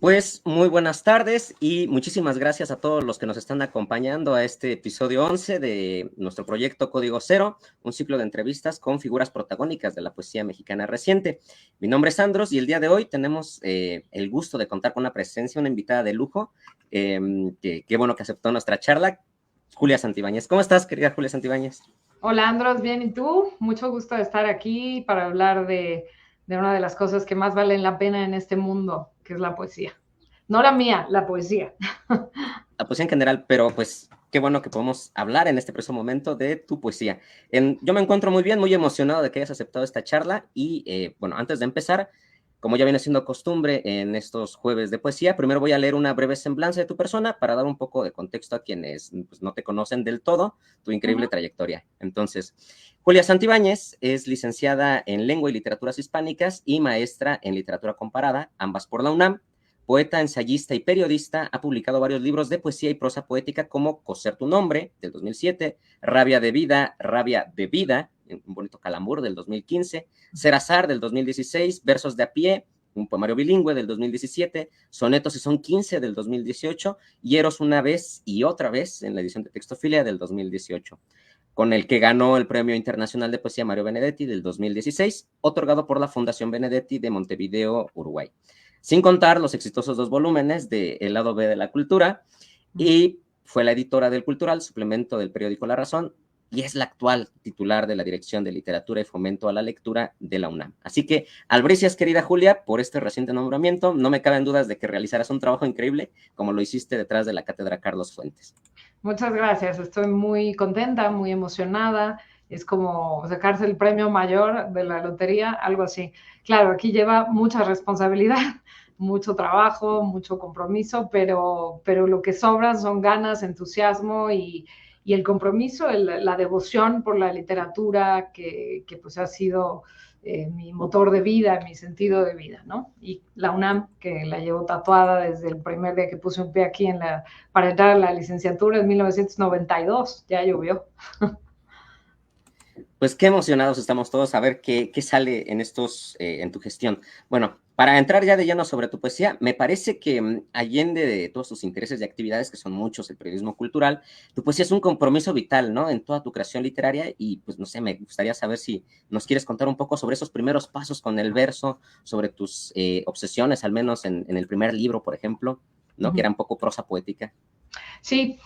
Pues muy buenas tardes y muchísimas gracias a todos los que nos están acompañando a este episodio 11 de nuestro proyecto Código Cero, un ciclo de entrevistas con figuras protagónicas de la poesía mexicana reciente. Mi nombre es Andros y el día de hoy tenemos el gusto de contar con una presencia, una invitada de lujo, qué bueno que aceptó nuestra charla, Julia Santibáñez. ¿Cómo estás, querida Julia Santibáñez? Hola Andros, bien, ¿y tú? Mucho gusto de estar aquí para hablar de una de las cosas que más valen la pena en este mundo, que es la poesía. No la mía, la poesía. La poesía en general, pero pues qué bueno que podemos hablar en este preciso momento de tu poesía. Yo me encuentro muy bien, muy emocionado de que hayas aceptado esta charla y bueno, antes de empezar, como ya viene siendo costumbre en estos jueves de poesía, primero voy a leer una breve semblanza de tu persona para dar un poco de contexto a quienes pues, no te conocen del todo, tu increíble trayectoria. Entonces, Julia Santibáñez es licenciada en Lengua y Literaturas Hispánicas y maestra en Literatura Comparada, ambas por la UNAM. Poeta, ensayista y periodista, ha publicado varios libros de poesía y prosa poética como Coser tu nombre, del 2007, Rabia de vida, un bonito calambur, del 2015, Ser azar, del 2016, Versos de a pie, un poemario bilingüe, del 2017, Sonetos y son 15, del 2018, y Eros una vez y otra vez, en la edición de Textofilia, del 2018, con el que ganó el Premio Internacional de Poesía Mario Benedetti del 2016, otorgado por la Fundación Benedetti de Montevideo, Uruguay. Sin contar los exitosos 2 volúmenes de El lado B de la cultura, y fue la editora del Cultural, suplemento del periódico La Razón, y es la actual titular de la Dirección de Literatura y Fomento a la Lectura de la UNAM. Así que, albricias, querida Julia, por este reciente nombramiento. No me caben dudas de que realizarás un trabajo increíble, como lo hiciste detrás de la Cátedra Carlos Fuentes. Muchas gracias, estoy muy contenta, muy emocionada. Es como sacarse el premio mayor de la lotería, algo así. Claro, aquí lleva mucha responsabilidad, mucho trabajo, mucho compromiso, pero lo que sobran son ganas, entusiasmo y el compromiso, la devoción por la literatura que pues ha sido mi motor de vida, mi sentido de vida, ¿no? Y la UNAM, que la llevo tatuada desde el primer día que puse un pie aquí para entrar a la licenciatura en 1992, ya llovió. Pues qué emocionados estamos todos a ver qué sale en tu gestión. Bueno, para entrar ya de lleno sobre tu poesía, me parece que allende de todos tus intereses y actividades, que son muchos, el periodismo cultural, tu poesía es un compromiso vital, ¿no? En toda tu creación literaria y pues no sé, me gustaría saber si nos quieres contar un poco sobre esos primeros pasos con el verso, sobre tus obsesiones, al menos en el primer libro, por ejemplo, ¿no? Que era un poco prosa poética. Sí,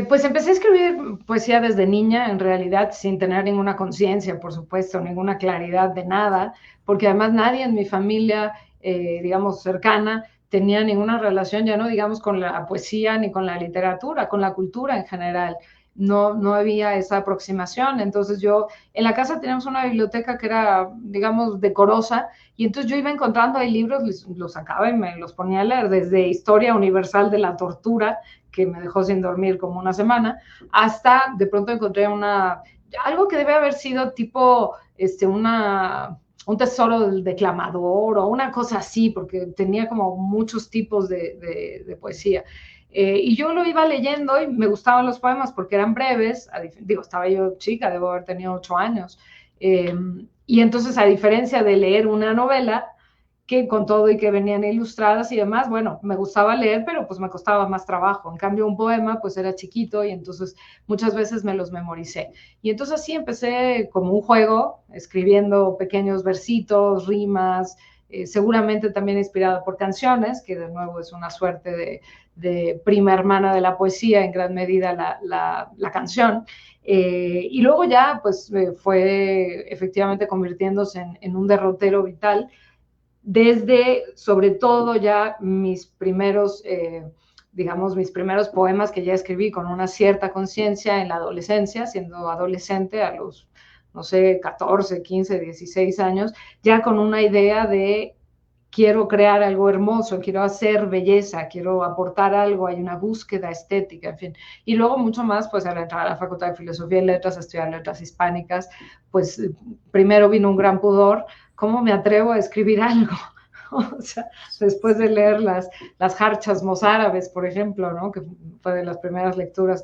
pues empecé a escribir poesía desde niña, en realidad sin tener ninguna conciencia, por supuesto, ninguna claridad de nada, porque además nadie en mi familia, digamos, cercana, tenía ninguna relación, ya no digamos con la poesía ni con la literatura, con la cultura en general. No, no había esa aproximación. Entonces yo, en la casa teníamos una biblioteca que era, digamos, decorosa, y entonces yo iba encontrando ahí libros, los sacaba y me los ponía a leer, desde Historia Universal de la Tortura, que me dejó sin dormir como una semana, hasta de pronto encontré algo que debe haber sido tipo un tesoro del declamador o una cosa así, porque tenía como muchos tipos de poesía. Y yo lo iba leyendo y me gustaban los poemas porque eran breves, digo, estaba yo chica, debo haber tenido 8 años, eh, y entonces a diferencia de leer una novela, que con todo y que venían ilustradas y demás, bueno, me gustaba leer, pero pues me costaba más trabajo. En cambio, un poema pues era chiquito y entonces muchas veces me los memoricé. Y entonces así empecé como un juego, escribiendo pequeños versitos, rimas, seguramente también inspirado por canciones, que de nuevo es una suerte de prima hermana de la poesía, en gran medida la canción. Y luego ya pues fue efectivamente convirtiéndose en un derrotero vital desde sobre todo ya mis primeros, digamos, mis primeros poemas que ya escribí con una cierta conciencia en la adolescencia, siendo adolescente a los, no sé, 14, 15, 16 años, ya con una idea de quiero crear algo hermoso, quiero hacer belleza, quiero aportar algo, hay una búsqueda estética, en fin. Y luego mucho más, pues al entrar a la Facultad de Filosofía y Letras, a estudiar letras hispánicas, pues primero vino un gran pudor, ¿cómo me atrevo a escribir algo? O sea, después de leer las jarchas mozárabes, por ejemplo, ¿no? Que fue de las primeras lecturas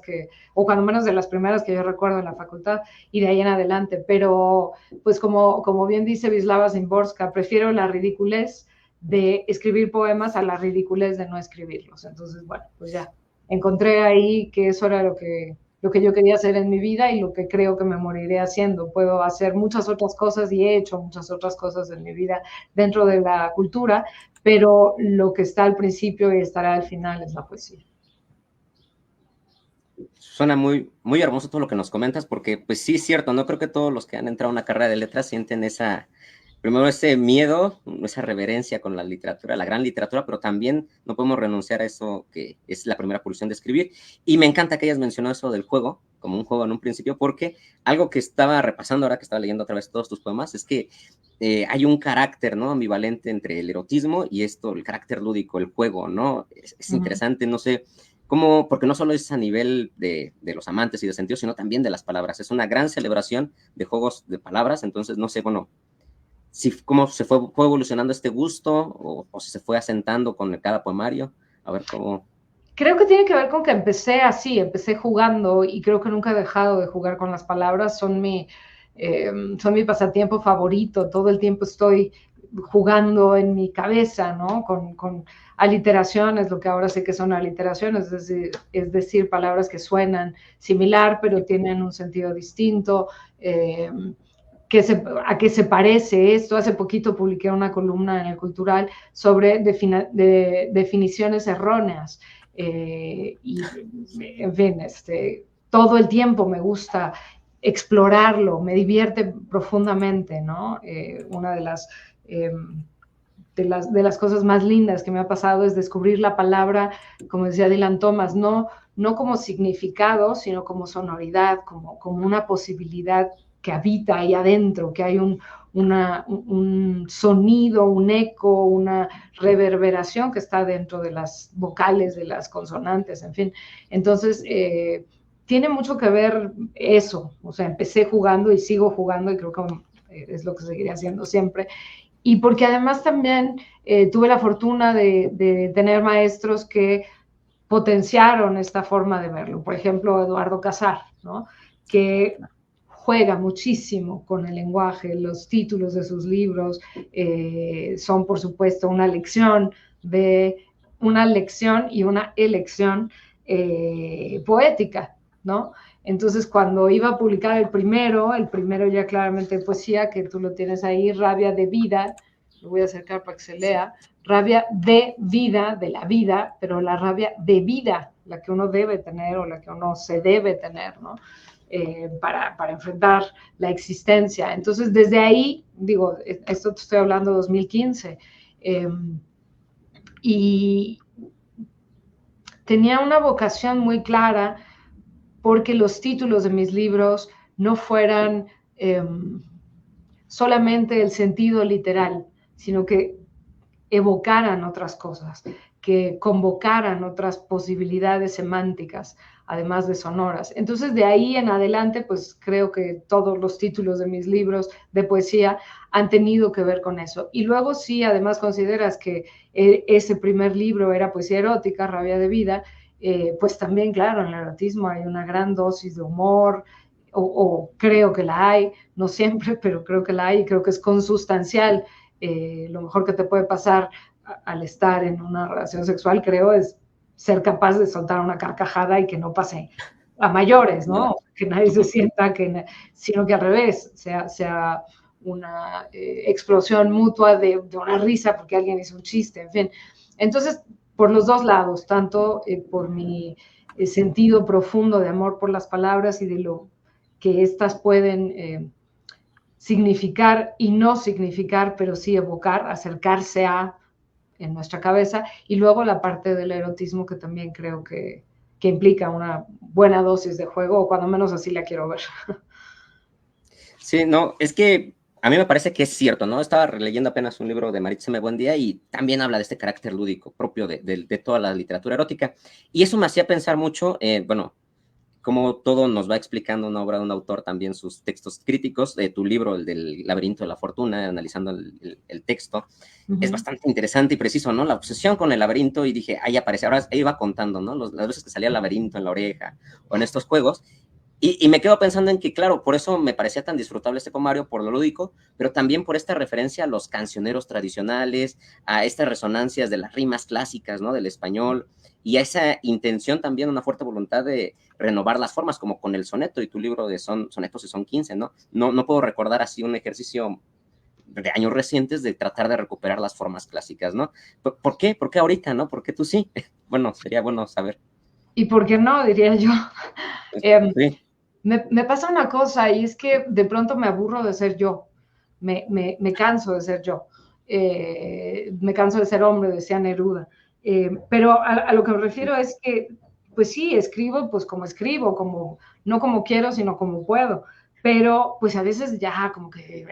o cuando menos de las primeras que yo recuerdo en la facultad, y de ahí en adelante. Pero, pues como bien dice Wisława Szymborska, prefiero la ridiculez de escribir poemas a la ridiculez de no escribirlos. Entonces, bueno, pues ya encontré ahí que eso era lo que yo quería hacer en mi vida y lo que creo que me moriré haciendo. Puedo hacer muchas otras cosas y he hecho muchas otras cosas en mi vida dentro de la cultura, pero lo que está al principio y estará al final es la poesía. Suena muy, muy hermoso todo lo que nos comentas, porque pues sí es cierto, no creo que todos los que han entrado a una carrera de letras sienten primero ese miedo, esa reverencia con la literatura, la gran literatura, pero también no podemos renunciar a eso que es la primera pulsión de escribir. Y me encanta que hayas mencionado eso del juego, como un juego en un principio, porque algo que estaba repasando ahora que estaba leyendo otra vez todos tus poemas, es que hay un carácter, ¿no? Ambivalente entre el erotismo y el carácter lúdico, el juego, ¿no? Es interesante, no sé, cómo, porque no solo es a nivel de los amantes y de sentido, sino también de las palabras. Es una gran celebración de juegos de palabras, entonces no sé, bueno, si cómo fue evolucionando este gusto o si se fue asentando con cada poemario, a ver cómo. Creo que tiene que ver con que empecé así, empecé jugando y creo que nunca he dejado de jugar con las palabras, son mi pasatiempo favorito, todo el tiempo estoy jugando en mi cabeza, ¿no? Con aliteraciones, lo que ahora sé que son aliteraciones, es decir, palabras que suenan similar pero tienen un sentido distinto. ¿A qué se parece esto? Hace poquito publiqué una columna en el Cultural sobre definiciones erróneas. Y, en fin, todo el tiempo me gusta explorarlo, me divierte profundamente, ¿no? Una de las cosas más lindas que me ha pasado es descubrir la palabra, como decía Dylan Thomas, no como significado, sino como sonoridad, como una posibilidad que habita ahí adentro, que hay un sonido, un eco, una reverberación que está dentro de las vocales, de las consonantes, en fin. Entonces, tiene mucho que ver eso. O sea, empecé jugando y sigo jugando y creo que es lo que seguiré haciendo siempre. Y porque además también tuve la fortuna de tener maestros que potenciaron esta forma de verlo. Por ejemplo, Eduardo Casar, ¿no? Que juega muchísimo con el lenguaje, los títulos de sus libros son, por supuesto, una lección y una elección poética, ¿no? Entonces, cuando iba a publicar el primero ya claramente poesía, que tú lo tienes ahí, Rabia de Vida, lo voy a acercar para que se lea, rabia de vida, de la vida, pero la rabia de vida, la que uno debe tener o la que uno se debe tener, ¿no? Para enfrentar la existencia. Entonces, desde ahí, digo, esto te estoy hablando de 2015, y tenía una vocación muy clara porque los títulos de mis libros no fueran solamente el sentido literal, sino que evocaran otras cosas, que convocaran otras posibilidades semánticas, además de sonoras. Entonces, de ahí en adelante, pues creo que todos los títulos de mis libros de poesía han tenido que ver con eso. Y luego, si además consideras que ese primer libro era poesía erótica, Rabia de Vida, pues también, claro, en el erotismo hay una gran dosis de humor, o creo que la hay, no siempre, pero creo que la hay y creo que es consustancial. Lo mejor que te puede pasar al estar en una relación sexual, creo, es ser capaz de soltar una carcajada y que no pase a mayores, ¿no? Que nadie se sienta, sino que al revés, sea una explosión mutua de una risa porque alguien hizo un chiste, en fin. Entonces, por los dos lados, tanto por mi sentido profundo de amor por las palabras y de lo que éstas pueden significar y no significar, pero sí evocar, acercarse a en nuestra cabeza, y luego la parte del erotismo que también creo que implica una buena dosis de juego, o cuando menos así la quiero ver. Sí, no, es que a mí me parece que es cierto, ¿no? Estaba releyendo apenas un libro de Maritza Buendía y también habla de este carácter lúdico propio de toda la literatura erótica, y eso me hacía pensar mucho, bueno, como todo nos va explicando una obra de un autor, también sus textos críticos, de tu libro, el del laberinto de la fortuna, analizando el texto, es bastante interesante y preciso, ¿no? La obsesión con el laberinto, y dije, ahí aparece, ahora iba contando, ¿no? Las veces que salía el laberinto en la oreja, o en estos juegos, Y me quedo pensando en que, claro, por eso me parecía tan disfrutable este poemario, por lo lúdico, pero también por esta referencia a los cancioneros tradicionales, a estas resonancias de las rimas clásicas, ¿no? Del español, y a esa intención también, una fuerte voluntad de renovar las formas, como con el soneto y tu libro de sonetos y son 15, ¿no? No puedo recordar así un ejercicio de años recientes de tratar de recuperar las formas clásicas, ¿no? ¿Por qué? ¿Por qué ahorita, no? ¿Por qué tú sí? Bueno, sería bueno saber. ¿Y por qué no? Diría yo. Eh, Sí. me pasa una cosa y es que de pronto me aburro de ser yo, me canso de ser yo, me canso de ser hombre, decía Neruda. Pero a lo que me refiero es que, pues sí, escribo pues como escribo, como, no como quiero, sino como puedo, pero pues a veces ya, como que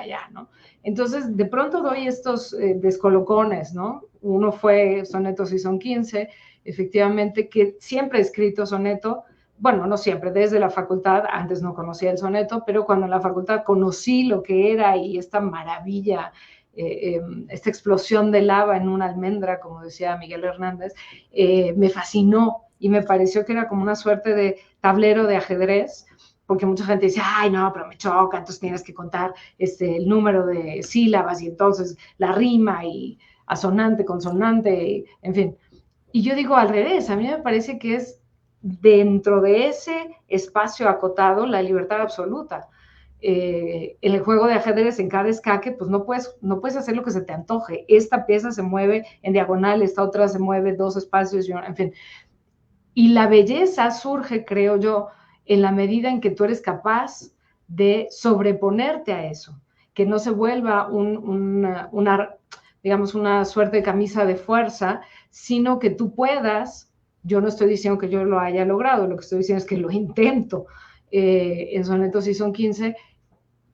ya, ¿no? Entonces, de pronto doy estos descolocones, ¿no? Uno fue Sonetos y son 15, efectivamente, que siempre he escrito soneto, bueno, no siempre, desde la facultad, antes no conocía el soneto, pero cuando en la facultad conocí lo que era y esta maravilla, esta explosión de lava en una almendra, como decía Miguel Hernández, me fascinó y me pareció que era como una suerte de tablero de ajedrez, porque mucha gente dice, ay, no, pero me choca, entonces tienes que contar el número de sílabas y entonces la rima y asonante, consonante, en fin. Y yo digo al revés, a mí me parece que es dentro de ese espacio acotado la libertad absoluta. En el juego de ajedrez, en cada escaque, pues no puedes hacer lo que se te antoje. Esta pieza se mueve en diagonal, esta otra se mueve dos espacios, en fin. Y la belleza surge, creo yo, en la medida en que tú eres capaz de sobreponerte a eso, que no se vuelva digamos, una suerte de camisa de fuerza, sino que tú puedas, yo no estoy diciendo que yo lo haya logrado, lo que estoy diciendo es que lo intento en Sonetos y son 15,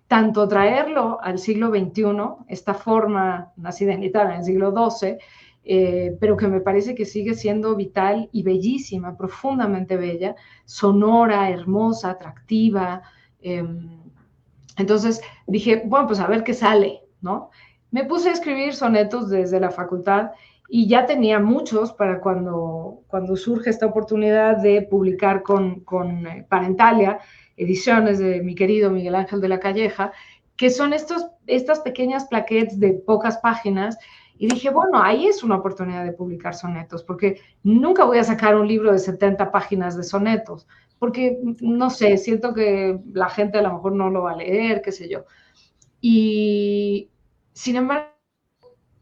tanto traerlo al siglo XXI, esta forma nacida en Italia en el siglo XII, pero que me parece que sigue siendo vital y bellísima, profundamente bella, sonora, hermosa, atractiva. Eh, entonces dije, bueno, pues a ver qué sale, ¿no? Me puse a escribir sonetos desde la facultad y ya tenía muchos para cuando surge esta oportunidad de publicar con Parentalia, ediciones de mi querido Miguel Ángel de la Calleja, que son estas pequeñas plaquettes de pocas páginas. Y dije, bueno, ahí es una oportunidad de publicar sonetos, porque nunca voy a sacar un libro de 70 páginas de sonetos, porque, no sé, siento que la gente a lo mejor no lo va a leer, qué sé yo. Y, sin embargo,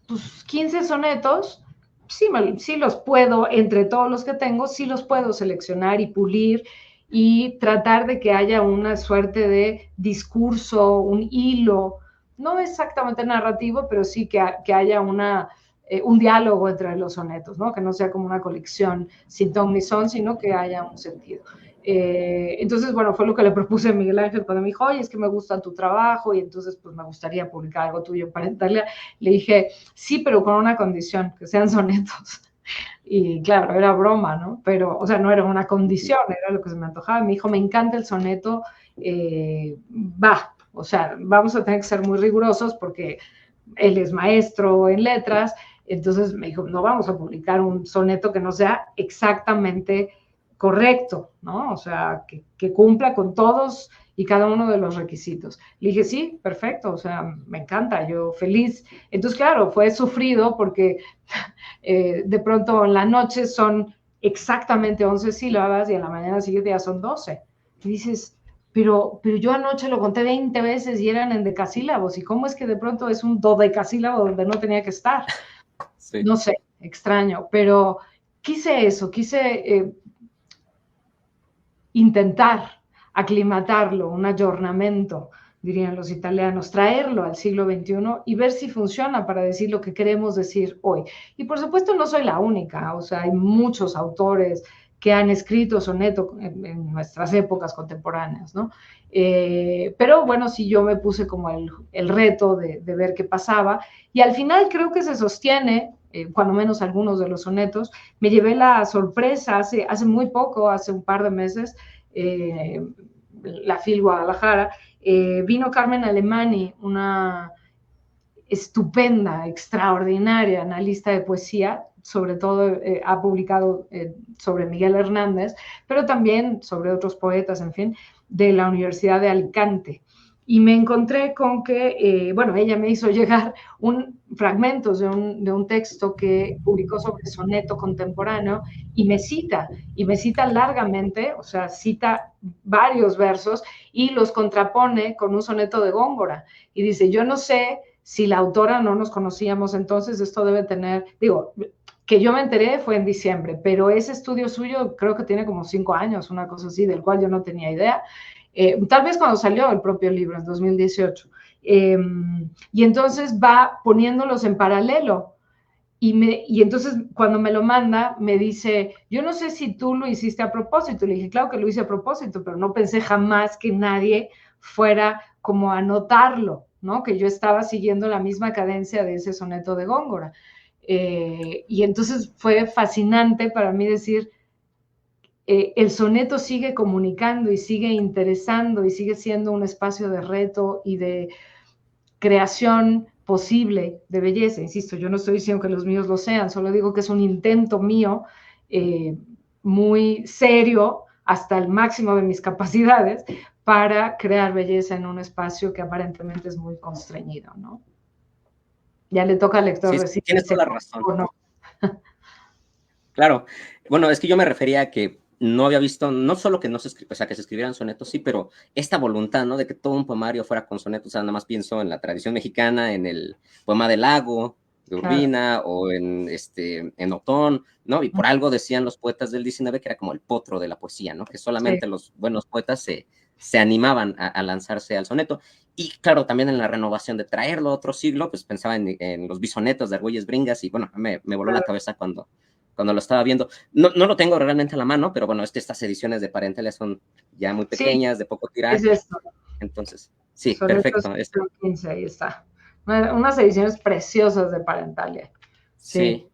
pues 15 sonetos, sí los puedo, entre todos los que tengo, sí los puedo seleccionar y pulir y tratar de que haya una suerte de discurso, un hilo, no exactamente narrativo, pero sí que haya un diálogo entre los sonetos, ¿no? Que no sea como una colección sin ton ni son, sino que haya un sentido. Entonces, bueno, fue lo que le propuse a Miguel Ángel cuando me dijo, oye, es que me gusta tu trabajo y entonces pues me gustaría publicar algo tuyo para Italia. Le dije, sí, pero con una condición, que sean sonetos. Y claro, era broma, ¿no? Pero, o sea, no era una condición, era lo que se me antojaba. Me dijo, me encanta el soneto, o sea, vamos a tener que ser muy rigurosos porque él es maestro en letras, entonces me dijo, no vamos a publicar un soneto que no sea exactamente correcto, ¿no? O sea, que cumpla con todos y cada uno de los requisitos. Le dije, sí, perfecto, o sea, me encanta, yo feliz. Entonces, claro, fue sufrido porque de pronto en la noche son exactamente 11 sílabas y en la mañana siguiente ya son 12. Y dices, pero yo anoche lo conté 20 veces y eran en decasílabos. ¿Y cómo es que de pronto es un dodecasílabo donde no tenía que estar? Sí. No sé, extraño, pero quise eso, quise intentar aclimatarlo, un aggiornamento, dirían los italianos, traerlo al siglo XXI y ver si funciona para decir lo que queremos decir hoy. Y por supuesto no soy la única, o sea, hay muchos autores que han escrito soneto en nuestras épocas contemporáneas, ¿no? Pero bueno, sí yo me puse como el reto de ver qué pasaba y al final creo que se sostiene, cuando menos algunos de los sonetos. Me llevé la sorpresa hace muy poco, hace un par de meses, la FIL Guadalajara, vino Carmen Alemani, una estupenda, extraordinaria analista de poesía, sobre todo ha publicado sobre Miguel Hernández, pero también sobre otros poetas, en fin, de la Universidad de Alicante. Y me encontré con que, bueno, ella me hizo llegar fragmentos de un texto que publicó sobre soneto contemporáneo y me cita largamente, o sea, cita varios versos y los contrapone con un soneto de Góngora. Y dice, yo no sé si la autora no nos conocíamos entonces, esto debe tener, digo, que yo me enteré fue en diciembre, pero ese estudio suyo creo que tiene como 5 años, una cosa así, del cual yo no tenía idea. Tal vez cuando salió el propio libro, en 2018. Y entonces va poniéndolos en paralelo. Y entonces cuando me lo manda, me dice, yo no sé si tú lo hiciste a propósito. Le dije, claro que lo hice a propósito, pero no pensé jamás que nadie fuera como a notarlo, ¿no? Que yo estaba siguiendo la misma cadencia de ese soneto de Góngora. Y entonces fue fascinante para mí decir, el soneto sigue comunicando y sigue interesando y sigue siendo un espacio de reto y de creación posible de belleza. Insisto, yo no estoy diciendo que los míos lo sean, solo digo que es un intento mío muy serio hasta el máximo de mis capacidades para crear belleza en un espacio que aparentemente es muy constreñido, ¿no? Ya le toca al lector Sí, decir tienes si toda la razón. o no. Claro. Bueno, es que yo me refería a que no había visto, no solo que no se o sea, que se escribieran sonetos, sí, pero esta voluntad, ¿no? De que todo un poemario fuera con sonetos. O sea, nada más pienso en la tradición mexicana, en el poema del lago de Claro. Urbina, o en Otón, ¿no? Y por algo decían los poetas del 19 que era como el potro de la poesía, ¿no? Que solamente Sí. los buenos poetas se animaban a lanzarse al soneto. Y claro, también en la renovación de traerlo a otro siglo, pues pensaba en los bisonetos de Argüelles Bringas, y bueno, me voló la cabeza cuando lo estaba viendo. No, no lo tengo realmente a la mano, pero bueno, estas ediciones de Parentalia son ya muy Sí, pequeñas, de poco es tiraje. esto. Entonces, sí, Sonetos perfecto. 15, ahí está. Unas ediciones preciosas de Parentalia. Sí, Sí,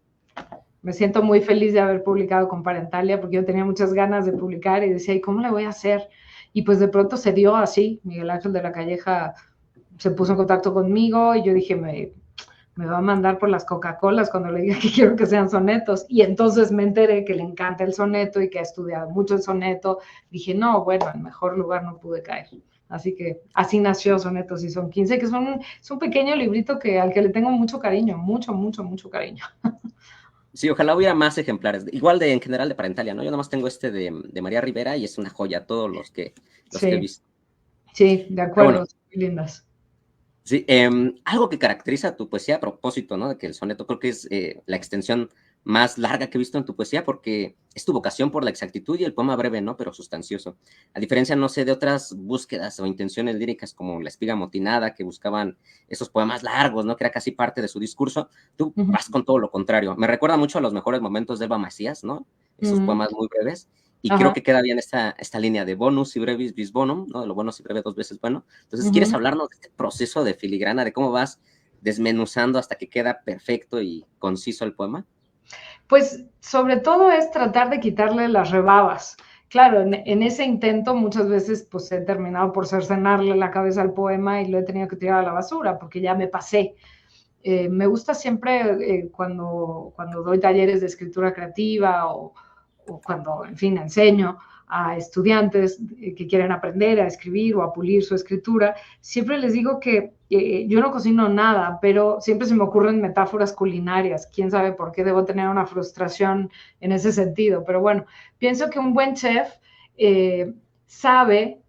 me siento muy feliz de haber publicado con Parentalia porque yo tenía muchas ganas de publicar y decía, ¿y cómo le voy a hacer? Y pues de pronto se dio así. Miguel Ángel de la Calleja se puso en contacto conmigo y yo dije, me va a mandar por las Coca-Colas cuando le diga que quiero que sean sonetos. Y entonces me enteré que le encanta el soneto y que ha estudiado mucho el soneto. Dije, no, bueno, en mejor lugar no pude caer. Así que así nació Sonetos y son 15, que es un pequeño librito al que le tengo mucho cariño, mucho, mucho, mucho cariño. sí, ojalá hubiera más ejemplares. Igual en general de Parentalia, ¿no? Yo nomás tengo de María Rivera y es una joya, todos los que he Sí, visto. sí, de Pero bueno, acuerdo, muy lindas. sí, algo que caracteriza tu poesía a propósito, ¿no? De que el soneto creo que es la extensión más larga que he visto en tu poesía porque es tu vocación por la exactitud y el poema breve, ¿no? Pero sustancioso. A diferencia, no sé, de otras búsquedas o intenciones líricas como La espiga motinada, que buscaban esos poemas largos, ¿no? Que era casi parte de su discurso. Tú Uh -huh. vas con todo lo contrario. Me recuerda mucho a los mejores momentos de Elba Macías, ¿no? Esos Uh -huh. poemas muy breves. Y creo Ajá. que queda bien esta línea de bonus y brevis bis bonum, ¿no? De lo bueno si breve dos veces bueno. Entonces, Uh ¿quieres -huh. hablarnos de este proceso de filigrana, de cómo vas desmenuzando hasta que queda perfecto y conciso el poema? Pues sobre todo es tratar de quitarle las rebabas. Claro, en ese intento muchas veces pues he terminado por cercenarle la cabeza al poema y lo he tenido que tirar a la basura porque ya me pasé. Me gusta siempre cuando doy talleres de escritura creativa o cuando, en fin, enseño a estudiantes que quieren aprender a escribir o a pulir su escritura, siempre les digo que yo no cocino nada, pero siempre se me ocurren metáforas culinarias. Quién sabe por qué debo tener una frustración en ese sentido, pero bueno, pienso que un buen chef sabe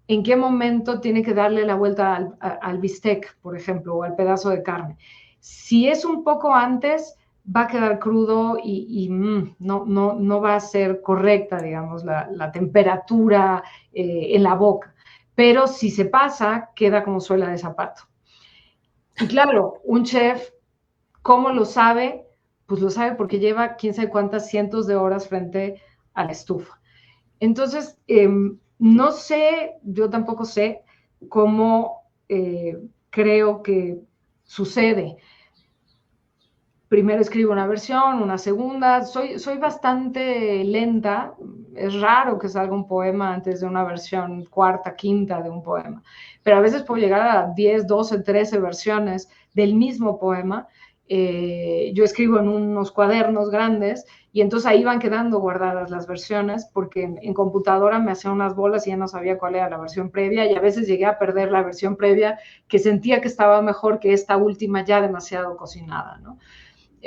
en qué momento tiene que darle la vuelta al bistec, por ejemplo, o al pedazo de carne. Si es un poco antes, va a quedar crudo y no va a ser correcta, digamos, la temperatura en la boca. Pero si se pasa, queda como suela de zapato. Y claro, un chef, ¿cómo lo sabe? Pues lo sabe porque lleva quién sabe cuántas cientos de horas frente a la estufa. Entonces, no sé, yo tampoco sé cómo creo que sucede. primero escribo una versión, una segunda, soy bastante lenta, es raro que salga un poema antes de una versión cuarta, quinta de un poema, pero a veces puedo llegar a 10, 12, 13 versiones del mismo poema. Yo escribo en unos cuadernos grandes y entonces ahí van quedando guardadas las versiones porque en computadora me hacía unas bolas y ya no sabía cuál era la versión previa y a veces llegué a perder la versión previa que sentía que estaba mejor que esta última ya demasiado cocinada, ¿no?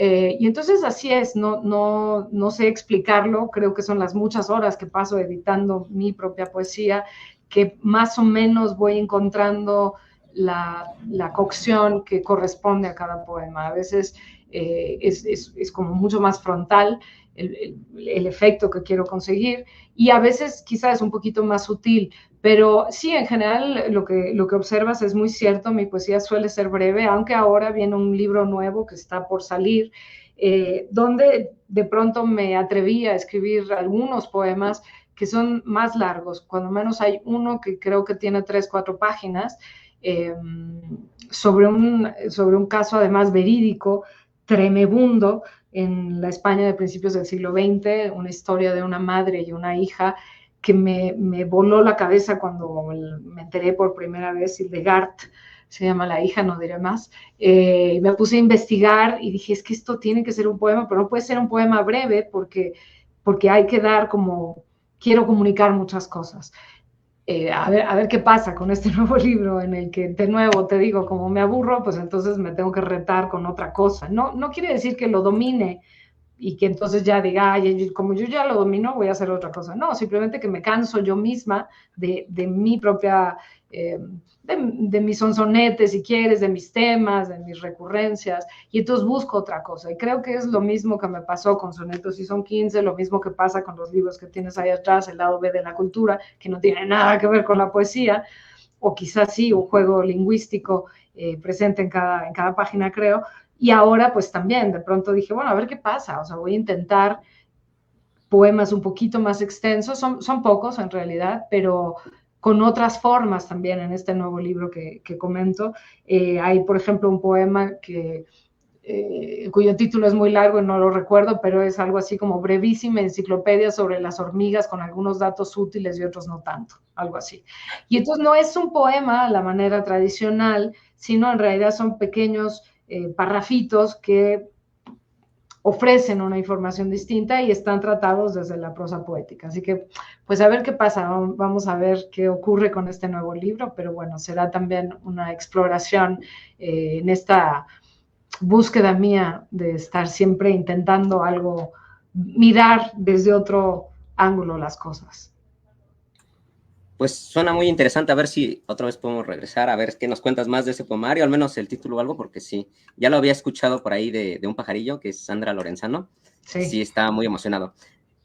Y entonces así es, no sé explicarlo, creo que son las muchas horas que paso editando mi propia poesía, que más o menos voy encontrando la cocción que corresponde a cada poema. A veces es como mucho más frontal el efecto que quiero conseguir y a veces quizás es un poquito más sutil, pero sí, en general lo que observas es muy cierto, mi poesía suele ser breve, aunque ahora viene un libro nuevo que está por salir, donde de pronto me atreví a escribir algunos poemas que son más largos, cuando menos hay uno que creo que tiene 3, 4 páginas, eh, sobre un caso además verídico, tremebundo, en la España de principios del siglo XX, una historia de una madre y una hija que me voló la cabeza cuando me enteré por primera vez. Hildegard se llama la hija, no diré más. Me puse a investigar y dije, es que esto tiene que ser un poema, pero no puede ser un poema breve porque hay que dar como, quiero comunicar muchas cosas. A ver qué pasa con este nuevo libro en el que, de nuevo, te digo, como me aburro, pues entonces me tengo que retar con otra cosa. No quiere decir que lo domine y que entonces ya diga, ay, como yo ya lo domino, voy a hacer otra cosa. No, simplemente que me canso yo misma de mi propia, de mis sonsonetes, si quieres, de mis temas, de mis recurrencias, y entonces busco otra cosa. Y creo que es lo mismo que me pasó con Sonetos y Son 15, lo mismo que pasa con los libros que tienes ahí atrás, el lado B de la cultura, que no tiene nada que ver con la poesía, o quizás sí, un juego lingüístico presente en cada página, creo. Y ahora, pues también, de pronto dije, bueno, a ver qué pasa, o sea, voy a intentar poemas un poquito más extensos, son pocos en realidad, pero con otras formas también en este nuevo libro que comento. Hay, por ejemplo, un poema cuyo título es muy largo y no lo recuerdo, pero es algo así como brevísima enciclopedia sobre las hormigas con algunos datos útiles y otros no tanto, algo así. Y entonces no es un poema a la manera tradicional, sino en realidad son pequeños parrafitos que ofrecen una información distinta y están tratados desde la prosa poética. Así que, pues a ver qué pasa, vamos a ver qué ocurre con este nuevo libro, pero bueno, será también una exploración en esta búsqueda mía de estar siempre intentando algo, mirar desde otro ángulo las cosas. Pues suena muy interesante, a ver si otra vez podemos regresar, a ver qué nos cuentas más de ese poemario, al menos el título o algo, porque sí, ya lo había escuchado por ahí de un pajarillo, que es Sandra Lorenzano, y Sí. sí, estaba muy emocionado.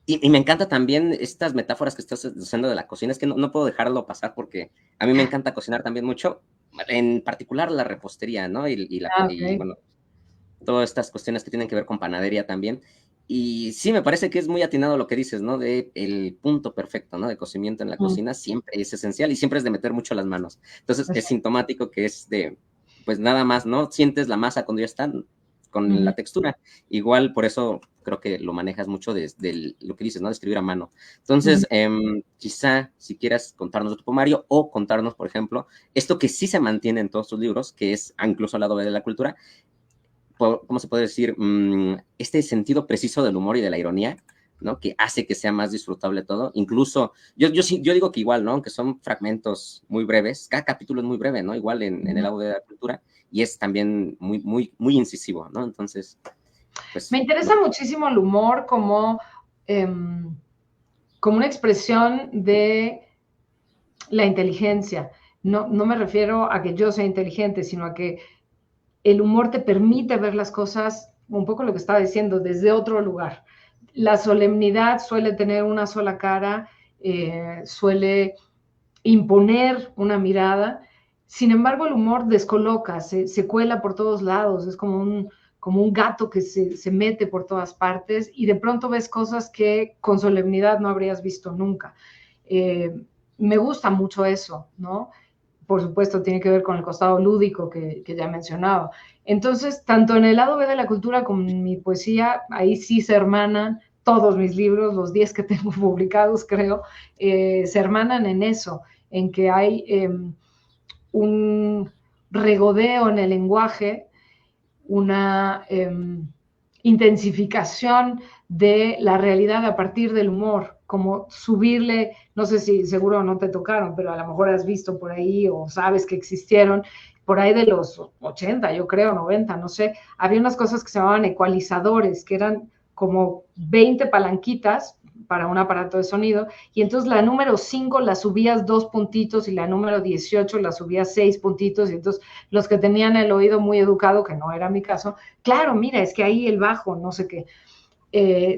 Y me encanta también estas metáforas que estás usando de la cocina, es que no puedo dejarlo pasar porque a mí me encanta cocinar también mucho, en particular la repostería, ¿no? Y Okay. bueno, todas estas cuestiones que tienen que ver con panadería también. Y sí, me parece que es muy atinado lo que dices, ¿no? De el punto perfecto, ¿no? De cocimiento en la cocina siempre es esencial y siempre es de meter mucho las manos. Entonces, es sintomático que es de, pues nada más, ¿no? Sientes la masa cuando ya están con la textura. Igual, por eso creo que lo manejas mucho desde lo que dices, ¿no? De escribir a mano. Entonces, quizá si quieras contarnos tu poemario o contarnos, por ejemplo, esto que sí se mantiene en todos tus libros, que es incluso al lado de la cultura, ¿cómo se puede decir? Este sentido preciso del humor y de la ironía, ¿no? Que hace que sea más disfrutable todo. Incluso, yo digo que igual, ¿no? Aunque son fragmentos muy breves, cada capítulo es muy breve, ¿no? Igual en el audio de la cultura, y es también muy incisivo, ¿no? Entonces, Me pues, interesa muchísimo el humor como, como una expresión de la inteligencia. No me refiero a que yo sea inteligente, sino a que el humor te permite ver las cosas, un poco lo que estaba diciendo, desde otro lugar. La solemnidad suele tener una sola cara, suele imponer una mirada. Sin embargo, el humor descoloca, se cuela por todos lados, es como un gato que se mete por todas partes y de pronto ves cosas que con solemnidad no habrías visto nunca. Me gusta mucho eso, ¿no? por supuesto, tiene que ver con el costado lúdico que ya he mencionado. Entonces, tanto en el lado B de la cultura como en mi poesía, ahí sí se hermanan todos mis libros, los 10 que tengo publicados, creo, se hermanan en eso, en que hay un regodeo en el lenguaje, una intensificación de la realidad a partir del humor, como subirle, no sé si seguro no te tocaron, pero a lo mejor has visto por ahí o sabes que existieron, por ahí de los 80, yo creo, 90, no sé, había unas cosas que se llamaban ecualizadores, que eran como 20 palanquitas para un aparato de sonido, y entonces la número 5 la subías 2 puntitos y la número 18 la subías 6 puntitos, y entonces los que tenían el oído muy educado, que no era mi caso, claro, mira, es que ahí el bajo, no sé qué.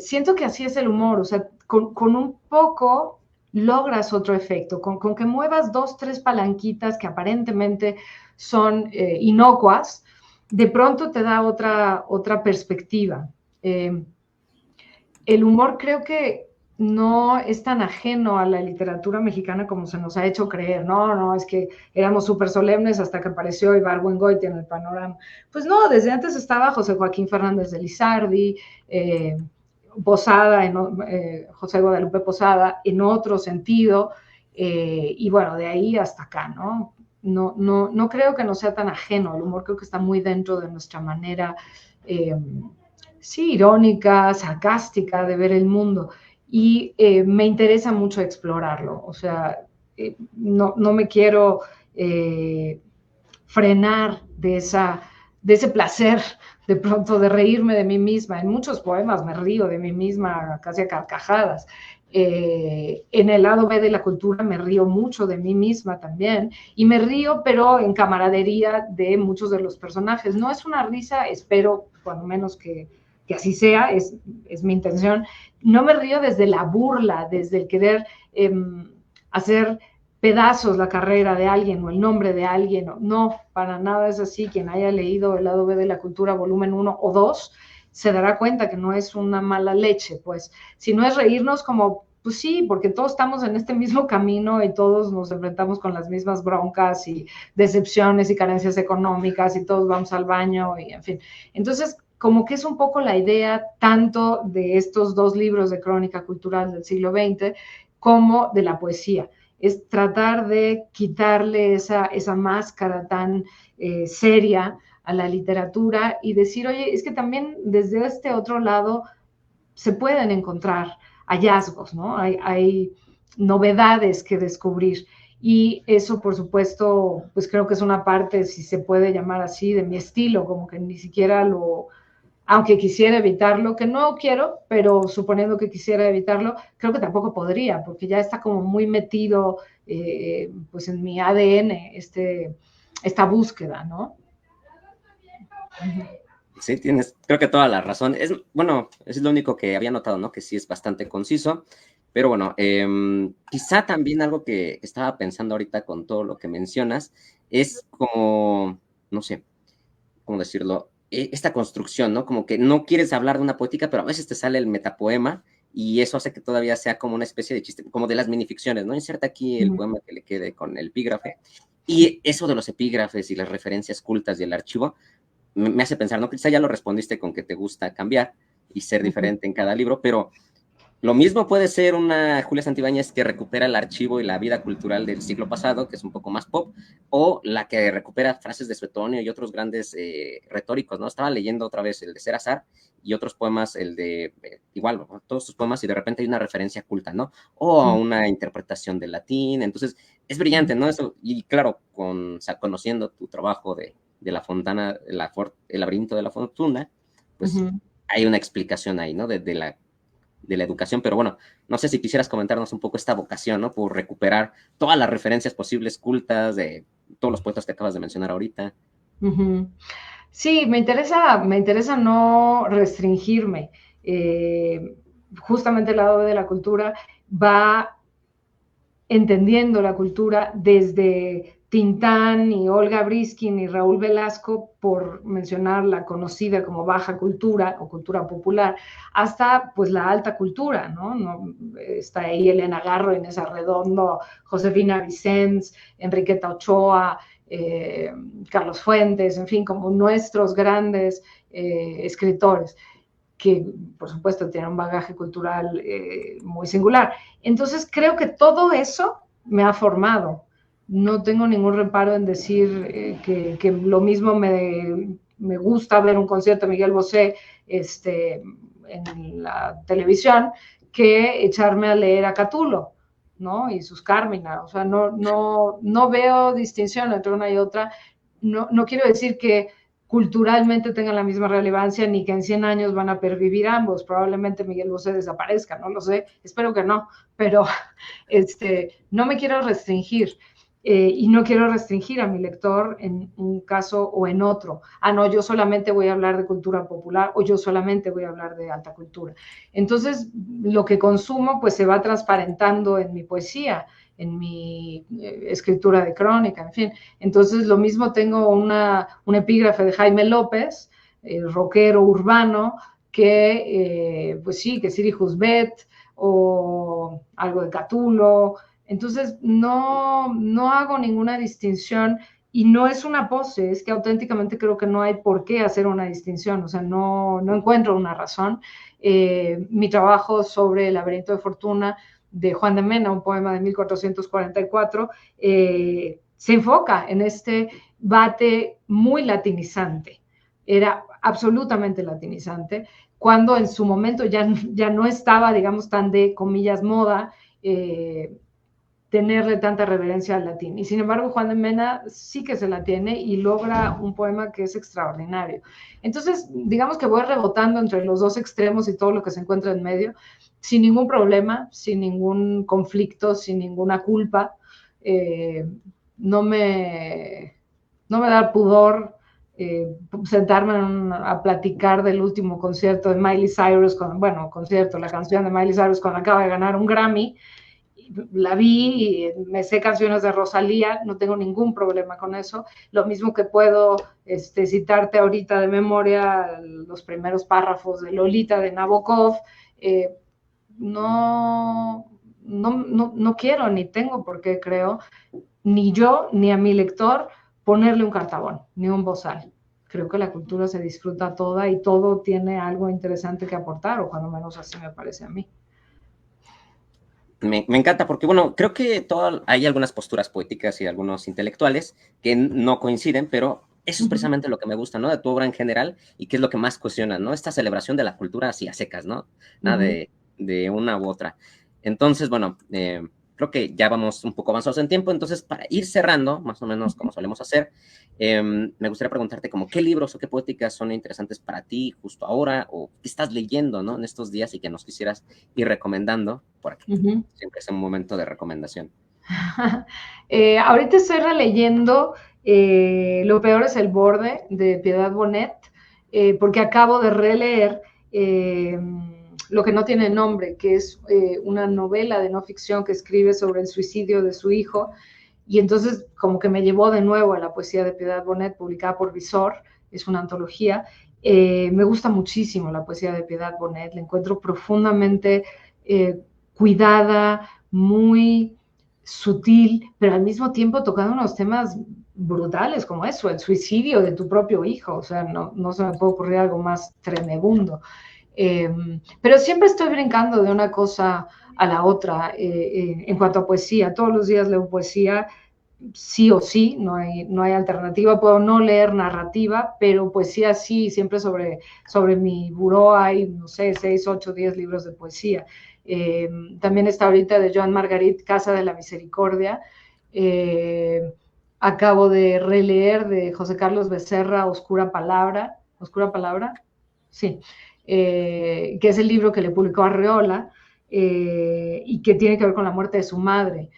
Siento que así es el humor, o sea, con un poco logras otro efecto, con que muevas 2, 3 palanquitas que aparentemente son inocuas, de pronto te da otra perspectiva. El humor creo que no es tan ajeno a la literatura mexicana como se nos ha hecho creer. No, no, es que éramos súper solemnes hasta que apareció Ibargüengoitia en el panorama. Pues no, desde antes estaba José Joaquín Fernández de Lizardi, Posada, José Guadalupe Posada, en otro sentido, y bueno, de ahí hasta acá, ¿no? No creo que no sea tan ajeno, el humor creo que está muy dentro de nuestra manera sí, irónica, sarcástica de ver el mundo. Y me interesa mucho explorarlo. O sea, no me quiero frenar de ese placer de pronto de reírme de mí misma. En muchos poemas me río de mí misma casi a carcajadas. En el lado B de la cultura me río mucho de mí misma también y me río pero en camaradería de muchos de los personajes. No es una risa, espero cuando menos que así sea, es mi intención. No me río desde la burla, desde el querer hacer pedazos la carrera de alguien o el nombre de alguien. No, para nada es así. Quien haya leído El lado B de la cultura, volumen 1 o 2, se dará cuenta que no es una mala leche, pues, sino es reírnos como, pues sí, porque todos estamos en este mismo camino y todos nos enfrentamos con las mismas broncas y decepciones y carencias económicas y todos vamos al baño y en fin. Entonces, como que es un poco la idea tanto de estos dos libros de crónica cultural del siglo XX como de la poesía. Es tratar de quitarle esa máscara tan seria a la literatura y decir, oye, es que también desde este otro lado se pueden encontrar hallazgos, ¿no? Hay novedades que descubrir. Y eso, por supuesto, pues creo que es una parte, si se puede llamar así, de mi estilo, como que ni siquiera aunque quisiera evitarlo, que no quiero, pero suponiendo que quisiera evitarlo, creo que tampoco podría, porque ya está como muy metido pues en mi ADN esta búsqueda, ¿no? Sí, tienes, creo que toda la razón. Bueno, es lo único que había notado, ¿no? Que sí es bastante conciso, pero bueno, quizá también algo que estaba pensando ahorita con todo lo que mencionas es como, no sé, ¿cómo decirlo? Esta construcción, ¿no? Como que no quieres hablar de una poética, pero a veces te sale el metapoema y eso hace que todavía sea como una especie de chiste, como de las minificciones, ¿no? Inserta aquí el poema que le quede con el epígrafe. Y eso de los epígrafes y las referencias cultas y el archivo me hace pensar, ¿no? Quizá ya lo respondiste con que te gusta cambiar y ser diferente en cada libro, pero lo mismo puede ser una Julia Santibáñez que recupera el archivo y la vida cultural del siglo pasado, que es un poco más pop, o la que recupera frases de Suetonio y otros grandes retóricos, ¿no? Estaba leyendo otra vez el de Ser y otros poemas, el de, igual, ¿no? Todos sus poemas y de repente hay una referencia culta, ¿no? O una interpretación del latín, entonces es brillante, ¿no? Eso, y claro, conociendo tu trabajo de la Fontana, el laberinto de la fortuna, pues hay una explicación ahí, ¿no? De la educación, pero bueno, no sé si quisieras comentarnos un poco esta vocación, ¿no? Por recuperar todas las referencias posibles cultas de todos los poetas que acabas de mencionar ahorita. Sí, me interesa no restringirme. Justamente el lado de la cultura va entendiendo la cultura desde Tintán y Olga Briskin y Raúl Velasco, por mencionar la conocida como baja cultura o cultura popular, hasta pues la alta cultura, ¿no? Está ahí Elena Garro, Inés Arredondo, Josefina Vicens, Enriqueta Ochoa, Carlos Fuentes, en fin, como nuestros grandes escritores, que por supuesto tienen un bagaje cultural muy singular. Entonces creo que todo eso me ha formado. No tengo ningún reparo en decir que lo mismo me gusta ver un concierto de Miguel Bosé en la televisión que echarme a leer a Catulo, ¿no? Y sus Carmina. O sea, no veo distinción entre una y otra. No quiero decir que culturalmente tengan la misma relevancia ni que en 100 años van a pervivir ambos. Probablemente Miguel Bosé desaparezca, no lo sé, espero que no, pero no me quiero restringir. Y no quiero restringir a mi lector en un caso o en otro. No, yo solamente voy a hablar de cultura popular o yo solamente voy a hablar de alta cultura. Entonces, lo que consumo pues se va transparentando en mi poesía, en mi escritura de crónica, en fin. Entonces, lo mismo tengo un epígrafe de Jaime López, rockero urbano, que, pues sí, que Siri Husbet o algo de Catulo. Entonces, no hago ninguna distinción y no es una pose, es que auténticamente creo que no hay por qué hacer una distinción, o sea, no encuentro una razón. Mi trabajo sobre el laberinto de fortuna de Juan de Mena, un poema de 1444, se enfoca en este bate muy latinizante. Era absolutamente latinizante, cuando en su momento ya no estaba, digamos, tan de, comillas, moda, tenerle tanta reverencia al latín. Y sin embargo, Juan de Mena sí que se la tiene y logra un poema que es extraordinario. Entonces, digamos que voy rebotando entre los dos extremos y todo lo que se encuentra en medio, sin ningún problema, sin ningún conflicto, sin ninguna culpa. No me da pudor sentarme a platicar del último concierto de Miley Cyrus, la canción de Miley Cyrus cuando acaba de ganar un Grammy. La vi, me sé canciones de Rosalía, no tengo ningún problema con eso. Lo mismo que puedo citarte ahorita de memoria los primeros párrafos de Lolita de Nabokov. No quiero ni tengo por qué, creo, ni yo ni a mi lector ponerle un cartabón, ni un bozal. Creo que la cultura se disfruta toda y todo tiene algo interesante que aportar, o cuando menos así me parece a mí. Me encanta porque, bueno, creo que hay algunas posturas poéticas y algunos intelectuales que no coinciden, pero eso es precisamente lo que me gusta, ¿no? De tu obra en general y qué es lo que más cuestiona, ¿no? Esta celebración de la cultura así a secas, ¿no? Nada de una u otra. Entonces, bueno, creo que ya vamos un poco avanzados en tiempo, entonces para ir cerrando, más o menos como solemos hacer, me gustaría preguntarte como qué libros o qué poéticas son interesantes para ti justo ahora o qué estás leyendo, ¿no? En estos días y que nos quisieras ir recomendando, por aquí. Siempre es un momento de recomendación. Ahorita estoy releyendo Lo peor es el borde de Piedad Bonet, porque acabo de releer Lo que no tiene nombre, que es una novela de no ficción que escribe sobre el suicidio de su hijo, y entonces como que me llevó de nuevo a la poesía de Piedad Bonet, publicada por Visor, es una antología. Me gusta muchísimo la poesía de Piedad Bonet, la encuentro profundamente cuidada, muy sutil, pero al mismo tiempo tocando unos temas brutales como eso, el suicidio de tu propio hijo, o sea, no se me puede ocurrir algo más tremebundo. Pero siempre estoy brincando de una cosa a la otra en cuanto a poesía. Todos los días leo poesía, sí o sí, no hay alternativa. Puedo no leer narrativa, pero poesía sí, siempre sobre mi buró hay, no sé, 6, 8, 10 libros de poesía. También está ahorita de Joan Margarit, Casa de la Misericordia. Acabo de releer de José Carlos Becerra, Oscura Palabra, sí, que es el libro que le publicó Arreola y que tiene que ver con la muerte de su madre.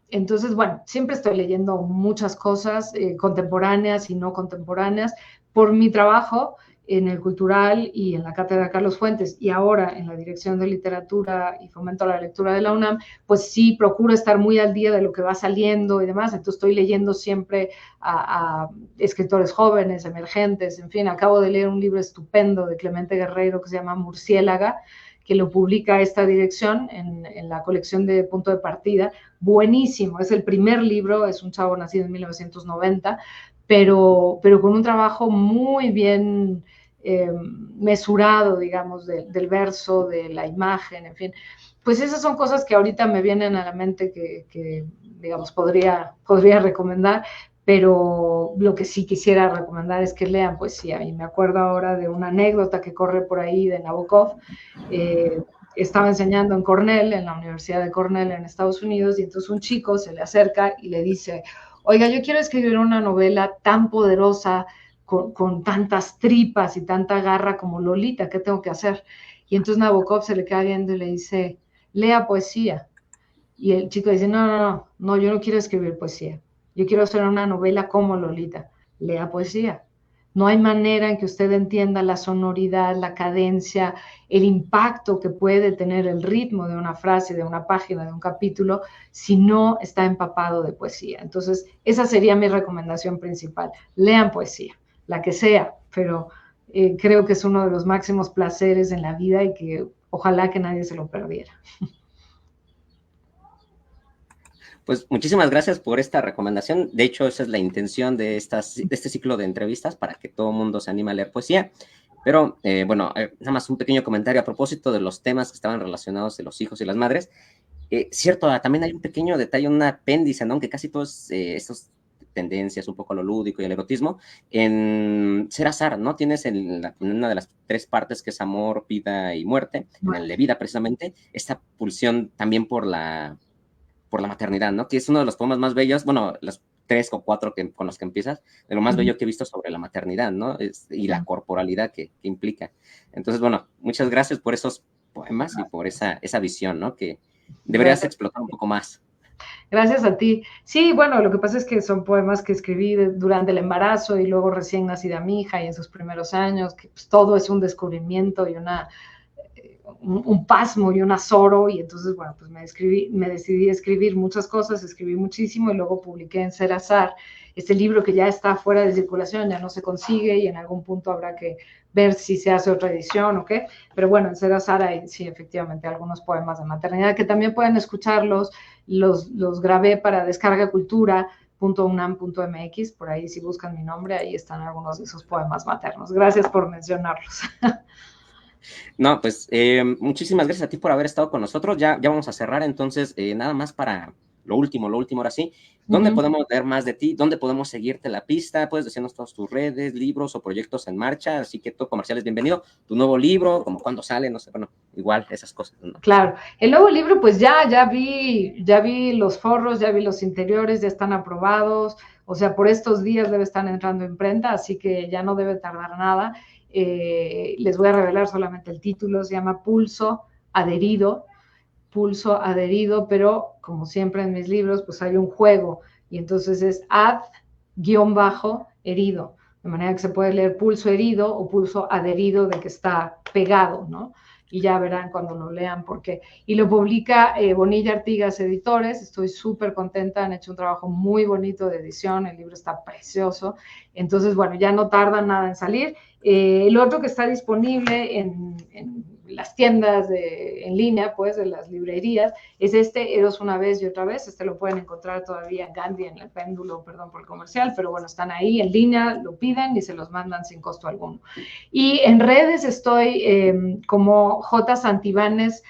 Entonces, bueno, siempre estoy leyendo muchas cosas contemporáneas y no contemporáneas por mi trabajo, en el Cultural y en la Cátedra Carlos Fuentes, y ahora en la Dirección de Literatura y Fomento a la Lectura de la UNAM, pues sí procuro estar muy al día de lo que va saliendo y demás. Entonces estoy leyendo siempre a escritores jóvenes, emergentes, en fin. Acabo de leer un libro estupendo de Clemente Guerreiro que se llama Murciélaga, que lo publica esta dirección en la colección de Punto de Partida. Buenísimo, es el primer libro, es un chavo nacido en 1990, pero con un trabajo muy bien mesurado, digamos, del verso, de la imagen, en fin. Pues esas son cosas que ahorita me vienen a la mente que digamos, podría recomendar, pero lo que sí quisiera recomendar es que lean poesía. Y me acuerdo ahora de una anécdota que corre por ahí de Nabokov. Estaba enseñando en Cornell, en la Universidad de Cornell en Estados Unidos, y entonces un chico se le acerca y le dice: oiga, yo quiero escribir una novela tan poderosa, con tantas tripas y tanta garra como Lolita, ¿qué tengo que hacer? Y entonces Nabokov se le queda viendo y le dice: lea poesía. Y el chico dice: no, yo no quiero escribir poesía, yo quiero hacer una novela como Lolita. Lea poesía. No hay manera en que usted entienda la sonoridad, la cadencia, el impacto que puede tener el ritmo de una frase, de una página, de un capítulo, si no está empapado de poesía. Entonces, esa sería mi recomendación principal. Lean poesía, la que sea, pero creo que es uno de los máximos placeres en la vida y que ojalá que nadie se lo perdiera. Pues muchísimas gracias por esta recomendación. De hecho, esa es la intención de este ciclo de entrevistas, para que todo el mundo se anime a leer poesía. Pero bueno, nada más un pequeño comentario a propósito de los temas que estaban relacionados de los hijos y las madres. Cierto, también hay un pequeño detalle, un apéndice, ¿no? Que casi todas estas tendencias, un poco lo lúdico y el erotismo, en Ser Azar, ¿no? Tienes en una de las tres partes, que es amor, vida y muerte, en el de vida precisamente, esta pulsión también por la maternidad, ¿no? Que es uno de los poemas más bellos, bueno, los 3 o 4 con los que empiezas, de lo más bello que he visto sobre la maternidad, ¿no? Y la corporalidad que implica. Entonces, bueno, muchas gracias por esos poemas y por esa visión, ¿no? Que deberías explotar un poco más. Gracias a ti. Sí, bueno, lo que pasa es que son poemas que escribí durante el embarazo y luego recién nacida mi hija y en sus primeros años, que pues, todo es un descubrimiento y un pasmo y un azoro, y entonces, bueno, pues me decidí a escribir muchas cosas, escribí muchísimo y luego publiqué en Ser Azar este libro que ya está fuera de circulación, ya no se consigue y en algún punto habrá que ver si se hace otra edición o qué, pero bueno, en Ser Azar hay, sí, efectivamente, algunos poemas de maternidad que también pueden escucharlos, los grabé para descargacultura.unam.mx, por ahí si buscan mi nombre, ahí están algunos de esos poemas maternos. Gracias por mencionarlos. No, pues muchísimas gracias a ti por haber estado con nosotros. Ya vamos a cerrar, entonces, nada más para lo último, ahora sí. ¿Dónde podemos leer más de ti? ¿Dónde podemos seguirte la pista? Puedes decirnos todas tus redes, libros o proyectos en marcha, así que todo comercial es bienvenido. Tu nuevo libro, como cuándo sale, no sé, bueno, igual esas cosas, ¿no? Claro, el nuevo libro, pues ya vi los forros, ya vi los interiores, ya están aprobados, o sea, por estos días debe estar entrando en imprenta, así que ya no debe tardar nada. Les voy a revelar solamente el título, se llama Pulso Adherido, pero como siempre en mis libros, pues hay un juego, y entonces es ad-herido, de manera que se puede leer pulso herido o pulso adherido, de que está pegado, ¿no? Y ya verán cuando lo lean por qué. Y lo publica Bonilla Artigas Editores. Estoy súper contenta, han hecho un trabajo muy bonito de edición, el libro está precioso. Entonces, bueno, ya no tarda nada en salir. El otro que está disponible en las tiendas en línea, pues, de las librerías, es Eros una vez y otra vez. Lo pueden encontrar todavía en Gandhi, en el péndulo, perdón por el comercial, pero bueno, están ahí en línea, lo piden y se los mandan sin costo alguno. Y en redes estoy como J. Santibáñez,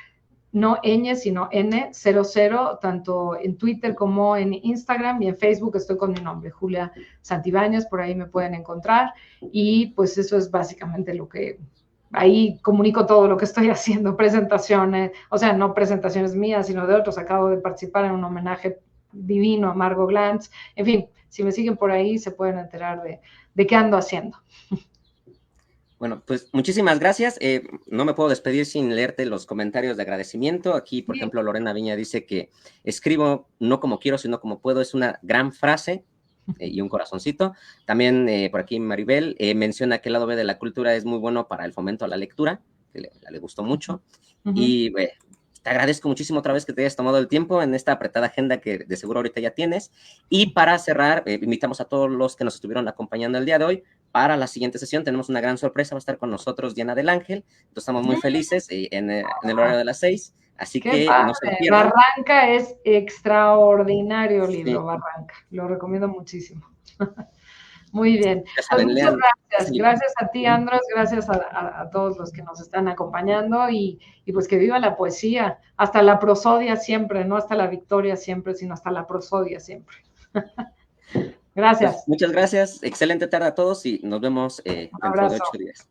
no ñ, sino N00, tanto en Twitter como en Instagram, y en Facebook estoy con mi nombre, Julia Santibáñez, por ahí me pueden encontrar, y pues eso es básicamente lo que, ahí comunico todo lo que estoy haciendo, presentaciones, o sea, no presentaciones mías, sino de otros. Acabo de participar en un homenaje divino a Margot Glantz, en fin, si me siguen por ahí se pueden enterar de qué ando haciendo. Bueno, pues muchísimas gracias. No me puedo despedir sin leerte los comentarios de agradecimiento. Aquí, por ejemplo, Lorena Viña dice que escribo no como quiero, sino como puedo. Es una gran frase. y un corazoncito. También por aquí Maribel menciona que el lado B de la cultura es muy bueno para el fomento a la lectura, que le gustó mucho. Y te agradezco muchísimo otra vez que te hayas tomado el tiempo en esta apretada agenda que de seguro ahorita ya tienes. Y para cerrar, invitamos a todos los que nos estuvieron acompañando el día de hoy. Para la siguiente sesión tenemos una gran sorpresa, va a estar con nosotros Diana del Ángel. Entonces estamos muy felices en el horario de las 6. Así Qué que padre. no se lo pierdan. Barranca es extraordinario libro, Sí. Barranca. Lo recomiendo muchísimo. Muy bien. Ya Pues saben, muchas lean gracias. ese libro. Gracias a ti, Andros. Gracias a todos los que nos están acompañando y pues que viva la poesía. Hasta la prosodia siempre, no hasta la victoria siempre, sino hasta la prosodia siempre. Gracias. Pues, muchas gracias. Excelente tarde a todos y nos vemos dentro de 8 días.